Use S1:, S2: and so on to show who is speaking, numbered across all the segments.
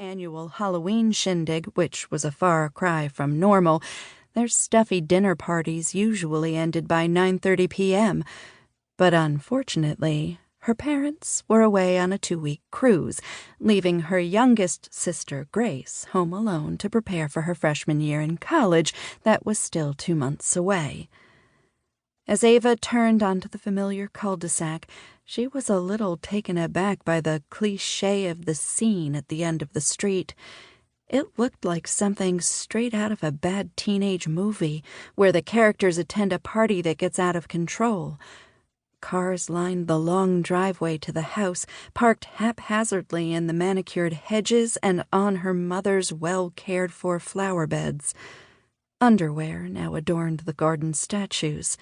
S1: annual Halloween shindig, which was a far cry from normal, their stuffy dinner parties usually ended by 9:30 p.m. But unfortunately, her parents were away on a 2-week cruise, leaving her youngest sister, Grace, home alone to prepare for her freshman year in college that was still 2 months away. As Ava turned onto the familiar cul-de-sac, she was a little taken aback by the cliché of the scene at the end of the street. It looked like something straight out of a bad teenage movie, where the characters attend a party that gets out of control. Cars lined the long driveway to the house, parked haphazardly in the manicured hedges and on her mother's well-cared-for flower beds. Underwear now adorned the garden statues.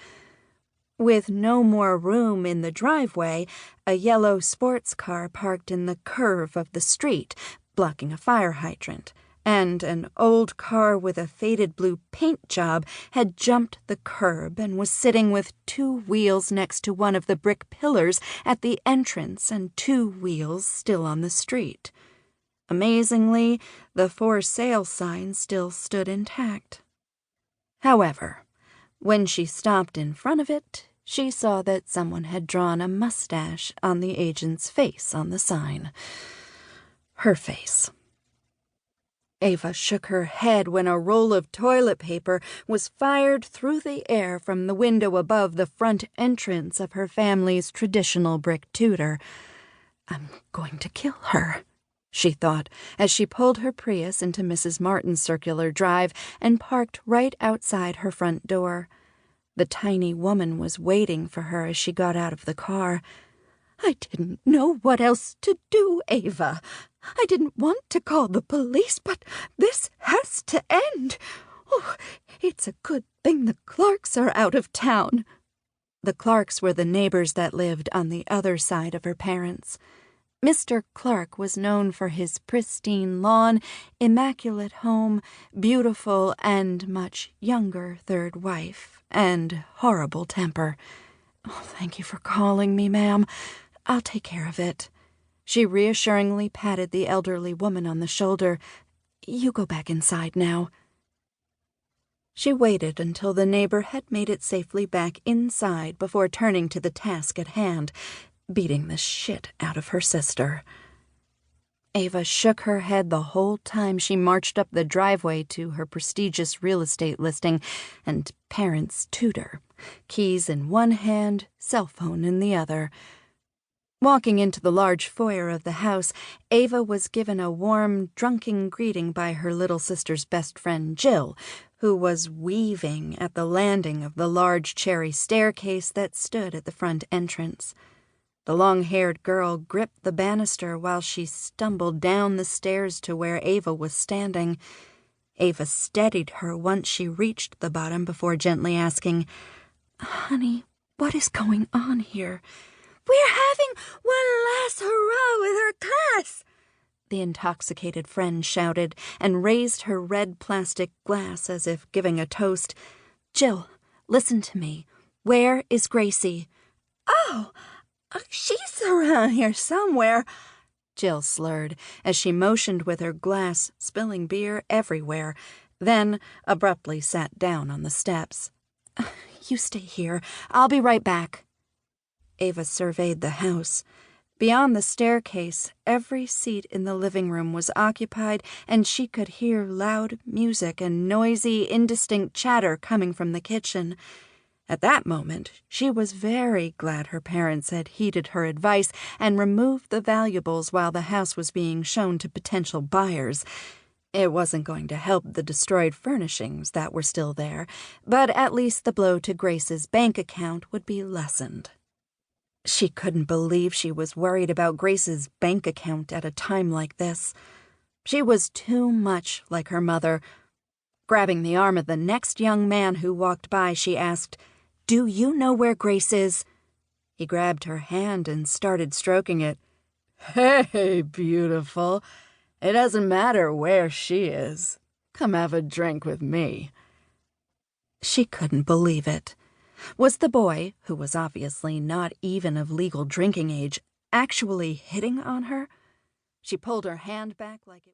S1: With no more room in the driveway, a yellow sports car parked in the curve of the street, blocking a fire hydrant, and an old car with a faded blue paint job had jumped the curb and was sitting with 2 wheels next to one of the brick pillars at the entrance and 2 wheels still on the street. Amazingly, the for sale sign still stood intact. However, when she stopped in front of it, she saw that someone had drawn a mustache on the agent's face on the sign. Her face. Ava shook her head when a roll of toilet paper was fired through the air from the window above the front entrance of her family's traditional brick Tudor. I'm going to kill her, she thought, as she pulled her Prius into Mrs. Martin's circular drive and parked right outside her front door. The tiny woman was waiting for her as she got out of the car. I didn't know what else to do, Ava. I didn't want to call the police, but this has to end. Oh, it's a good thing the Clarks are out of town. The Clarks were the neighbors that lived on the other side of her parents. Mr. Clark was known for his pristine lawn, immaculate home, beautiful and much younger third wife, and horrible temper. Oh, thank you for calling me, ma'am. I'll take care of it. She reassuringly patted the elderly woman on the shoulder. You go back inside now. She waited until the neighbor had made it safely back inside before turning to the task at hand, beating the shit out of her sister. Ava shook her head the whole time she marched up the driveway to her prestigious real estate listing and parents' tutor, keys in one hand, cell phone in the other. Walking into the large foyer of the house, Ava was given a warm, drunken greeting by her little sister's best friend, Jill, who was weaving at the landing of the large cherry staircase that stood at the front entrance. The long-haired girl gripped the banister while she stumbled down the stairs to where Ava was standing. Ava steadied her once she reached the bottom before gently asking, Honey, what is going on here? We're having one last hurrah with our class, the intoxicated friend shouted and raised her red plastic glass as if giving a toast. Jill, listen to me. Where is Gracie? Oh, she's around here somewhere, Jill slurred as she motioned with her glass, spilling beer everywhere, then abruptly sat down on the steps. You stay here. I'll be right back. Ava surveyed the house. Beyond the staircase, every seat in the living room was occupied, and she could hear loud music and noisy, indistinct chatter coming from the kitchen. At that moment, she was very glad her parents had heeded her advice and removed the valuables while the house was being shown to potential buyers. It wasn't going to help the destroyed furnishings that were still there, but at least the blow to Grace's bank account would be lessened. She couldn't believe she was worried about Grace's bank account at a time like this. She was too much like her mother. Grabbing the arm of the next young man who walked by, she asked, Do you know where Grace is? He grabbed her hand and started stroking it. Hey, beautiful. It doesn't matter where she is. Come have a drink with me. She couldn't believe it. Was the boy, who was obviously not even of legal drinking age, actually hitting on her? She pulled her hand back like it